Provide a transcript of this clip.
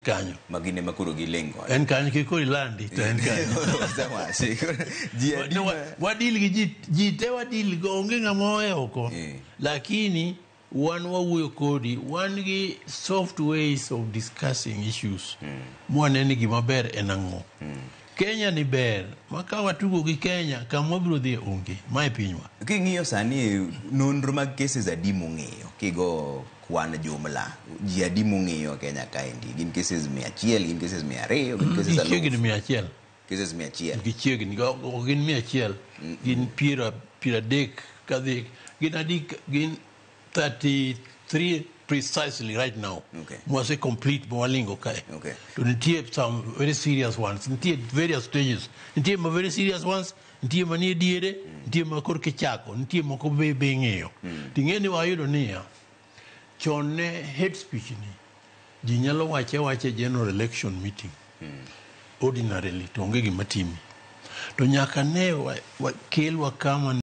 kanyo magine makuro gi lengo en kanyo kiko ilandi to en kanyo wadil gi ji te wadil go onge ng'ama oko lakini wan wawuoyo kodi wan gi soft ways of discussing issues mwaneni gima ber en ang'o Kenya ni ber maka watugo gi Kenya kama biro dhi onge mai pinywa king'iyo sani nonro mag cases adi mong'eyo kigo kwan jumla ji adi mong'eyo Kenya kaendi gin cases 100 gin cases 200 gin cases 1000 100 cases 100 gichiegni gin 100 gin pira dek kadhi gin adi gin 33 precisely right now. Okay. Was a complete moaling okay. Okay. To nitie some very serious ones. Nitie various stages. Nitie ma very serious ones. Nitie manie diere. Nitie ma kor kichako. Nitie moko be ng'eyo. Ting'eni wayudo niya. Chone hate speech ni. Ji nyalo wache general election meeting. Ordinarily to onge gima timi. To nyaka ne kel wa kama